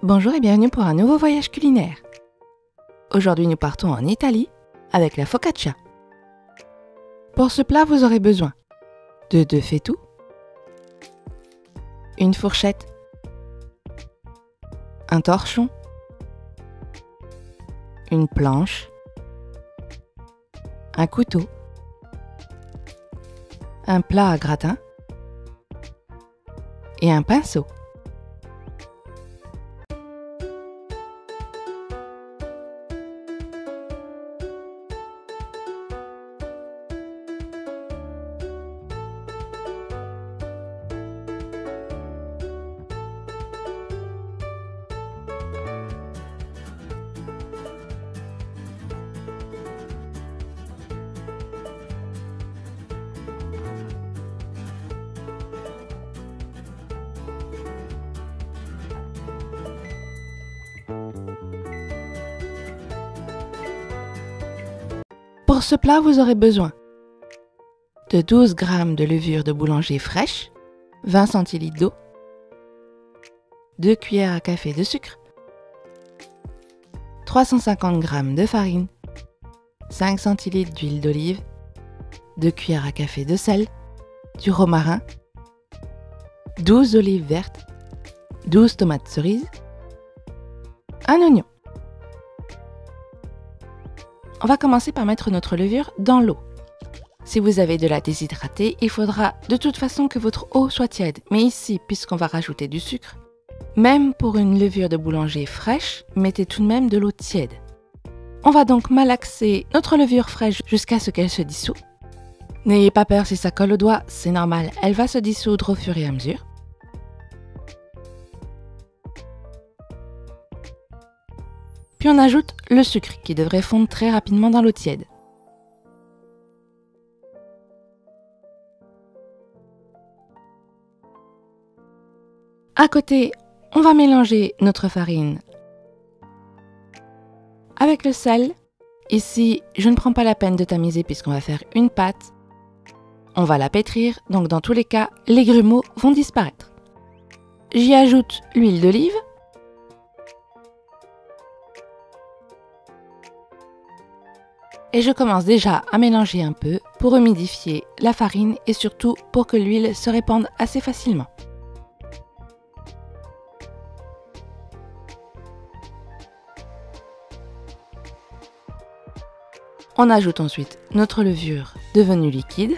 Bonjour et bienvenue pour un nouveau voyage culinaire. Aujourd'hui nous partons en Italie avec la focaccia. Pour ce plat vous aurez besoin de 2 fettuc, une fourchette, un torchon, une planche, un couteau, un plat à gratin et un pinceau. Pour ce plat, vous aurez besoin de 12 g de levure de boulanger fraîche, 20 centilitres d'eau, 2 cuillères à café de sucre, 350 g de farine, 5 centilitres d'huile d'olive, 2 cuillères à café de sel, du romarin, 12 olives vertes, 12 tomates cerises, un oignon. On va commencer par mettre notre levure dans l'eau. Si vous avez de la déshydratée, il faudra de toute façon que votre eau soit tiède. Mais ici, puisqu'on va rajouter du sucre, même pour une levure de boulanger fraîche, mettez tout de même de l'eau tiède. On va donc malaxer notre levure fraîche jusqu'à ce qu'elle se dissout. N'ayez pas peur si ça colle aux doigts, c'est normal, elle va se dissoudre au fur et à mesure. Puis on ajoute le sucre qui devrait fondre très rapidement dans l'eau tiède. À côté, on va mélanger notre farine avec le sel. Ici, je ne prends pas la peine de tamiser puisqu'on va faire une pâte. On va la pétrir, donc dans tous les cas, les grumeaux vont disparaître. J'y ajoute l'huile d'olive. Et je commence déjà à mélanger un peu pour humidifier la farine et surtout pour que l'huile se répande assez facilement. On ajoute ensuite notre levure devenue liquide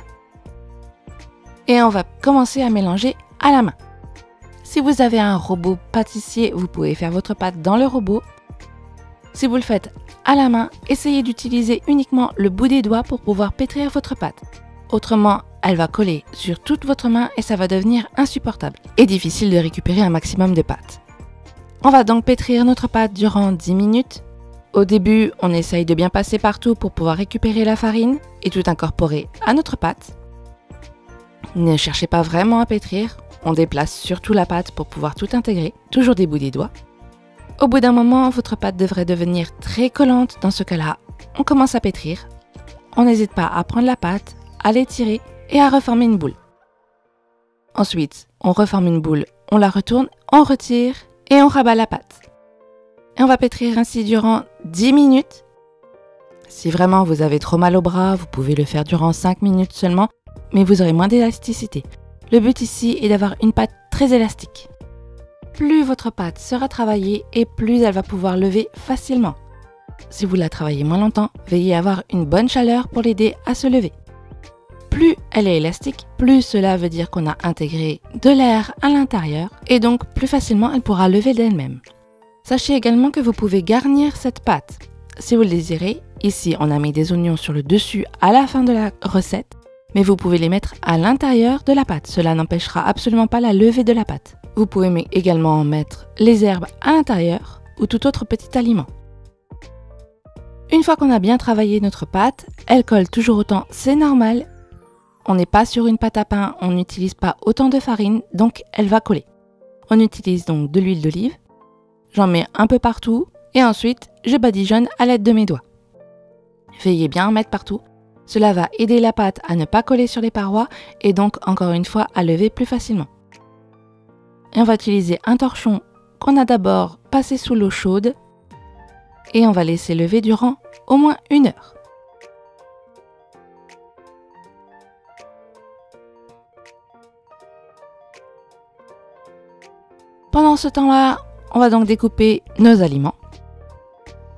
et on va commencer à mélanger à la main. Si vous avez un robot pâtissier, vous pouvez faire votre pâte dans le robot. Si vous le faites à la main, essayez d'utiliser uniquement le bout des doigts pour pouvoir pétrir votre pâte. Autrement, elle va coller sur toute votre main et ça va devenir insupportable et difficile de récupérer un maximum de pâte. On va donc pétrir notre pâte durant 10 minutes. Au début, on essaye de bien passer partout pour pouvoir récupérer la farine et tout incorporer à notre pâte. Ne cherchez pas vraiment à pétrir, on déplace surtout la pâte pour pouvoir tout intégrer, toujours des bouts des doigts. Au bout d'un moment, votre pâte devrait devenir très collante. Dans ce cas-là, on commence à pétrir. On n'hésite pas à prendre la pâte, à l'étirer et à reformer une boule. Ensuite, on reforme une boule, on la retourne, on retire et on rabat la pâte. Et on va pétrir ainsi durant 10 minutes. Si vraiment vous avez trop mal au bras, vous pouvez le faire durant 5 minutes seulement, mais vous aurez moins d'élasticité. Le but ici est d'avoir une pâte très élastique. Plus votre pâte sera travaillée et plus elle va pouvoir lever facilement. Si vous la travaillez moins longtemps, veillez à avoir une bonne chaleur pour l'aider à se lever. Plus elle est élastique, plus cela veut dire qu'on a intégré de l'air à l'intérieur et donc plus facilement elle pourra lever d'elle-même. Sachez également que vous pouvez garnir cette pâte. Si vous le désirez, ici on a mis des oignons sur le dessus à la fin de la recette, mais vous pouvez les mettre à l'intérieur de la pâte. Cela n'empêchera absolument pas la levée de la pâte. Vous pouvez également mettre les herbes à l'intérieur ou tout autre petit aliment. Une fois qu'on a bien travaillé notre pâte, elle colle toujours autant, c'est normal. On n'est pas sur une pâte à pain, on n'utilise pas autant de farine, donc elle va coller. On utilise donc de l'huile d'olive. J'en mets un peu partout et ensuite je badigeonne à l'aide de mes doigts. Veillez bien en mettre partout. Cela va aider la pâte à ne pas coller sur les parois et donc encore une fois à lever plus facilement. Et on va utiliser un torchon qu'on a d'abord passé sous l'eau chaude et on va laisser lever durant au moins 1 heure. Pendant ce temps-là, on va donc découper nos aliments.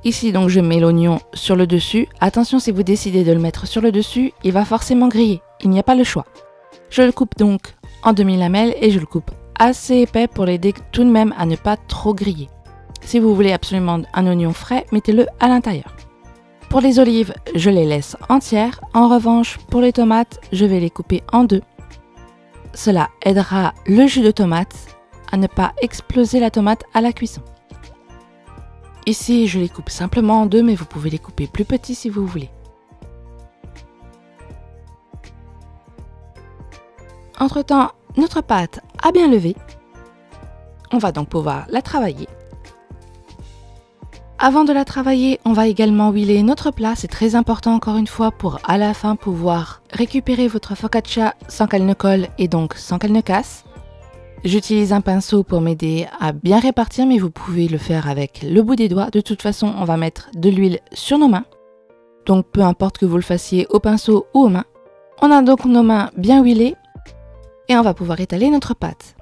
Ici, donc, je mets l'oignon sur le dessus. Attention, si vous décidez de le mettre sur le dessus, il va forcément griller. Il n'y a pas le choix. Je le coupe donc en demi-lamelles et je le coupe assez épais pour l'aider tout de même à ne pas trop griller. Si vous voulez absolument un oignon frais, mettez-le à l'intérieur. Pour les olives, je les laisse entières. En revanche, pour les tomates, je vais les couper en 2. Cela aidera le jus de tomate à ne pas exploser la tomate à la cuisson. Ici, je les coupe simplement en 2, mais vous pouvez les couper plus petits si vous voulez. Entre-temps, notre pâte a bien levé. On va donc pouvoir la travailler. Avant de la travailler, on va également huiler notre plat. C'est très important encore une fois pour à la fin pouvoir récupérer votre focaccia sans qu'elle ne colle et donc sans qu'elle ne casse. J'utilise un pinceau pour m'aider à bien répartir, mais vous pouvez le faire avec le bout des doigts. De toute façon, on va mettre de l'huile sur nos mains. Donc peu importe que vous le fassiez au pinceau ou aux mains. On a donc nos mains bien huilées et on va pouvoir étaler notre pâte.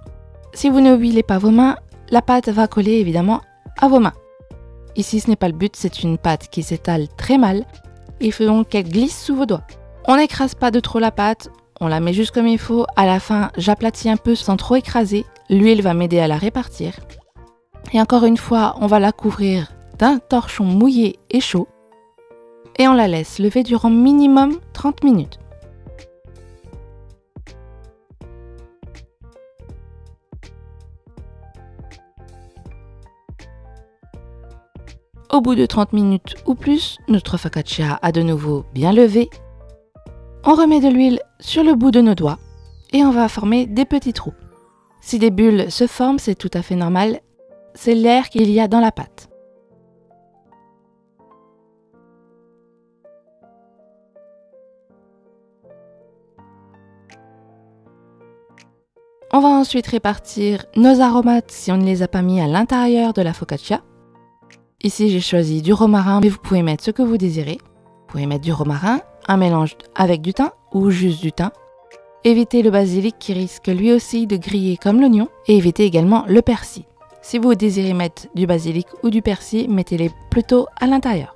Si vous ne huilez pas vos mains, la pâte va coller évidemment à vos mains. Ici, ce n'est pas le but, c'est une pâte qui s'étale très mal. Il faut donc qu'elle glisse sous vos doigts. On n'écrase pas de trop la pâte. On la met juste comme il faut. À la fin, j'aplatis un peu sans trop écraser. L'huile va m'aider à la répartir. Et encore une fois, on va la couvrir d'un torchon mouillé et chaud. Et on la laisse lever durant minimum 30 minutes. Au bout de 30 minutes ou plus, notre focaccia a de nouveau bien levé. On remet de l'huile sur le bout de nos doigts et on va former des petits trous. Si des bulles se forment, c'est tout à fait normal. C'est l'air qu'il y a dans la pâte. On va ensuite répartir nos aromates si on ne les a pas mis à l'intérieur de la focaccia. Ici, j'ai choisi du romarin, mais vous pouvez mettre ce que vous désirez. Vous pouvez mettre du romarin, un mélange avec du thym ou juste du thym. Évitez le basilic qui risque lui aussi de griller comme l'oignon et évitez également le persil. Si vous désirez mettre du basilic ou du persil, mettez-les plutôt à l'intérieur.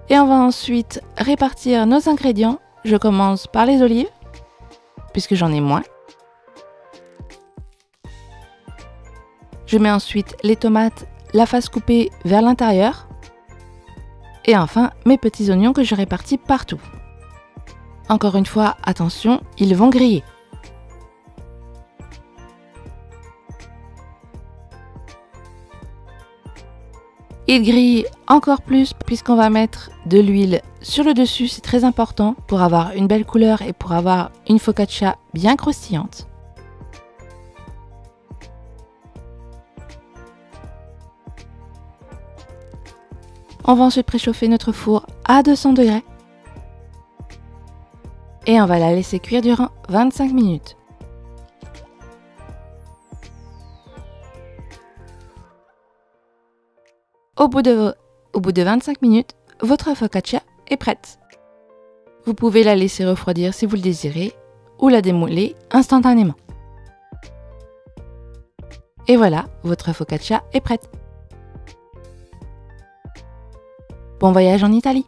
Et on va ensuite répartir nos ingrédients. Je commence par les olives, puisque j'en ai moins. Je mets ensuite les tomates, la face coupée vers l'intérieur. Et enfin, mes petits oignons que je répartis partout. Encore une fois, attention, ils vont griller. Ils grillent encore plus puisqu'on va mettre de l'huile sur le dessus, c'est très important pour avoir une belle couleur et pour avoir une focaccia bien croustillante. On va ensuite préchauffer notre four à 200 degrés. Et on va la laisser cuire durant 25 minutes. Au bout de 25 minutes, votre focaccia est prête. Vous pouvez la laisser refroidir si vous le désirez ou la démouler instantanément. Et voilà, votre focaccia est prête. Bon voyage en Italie!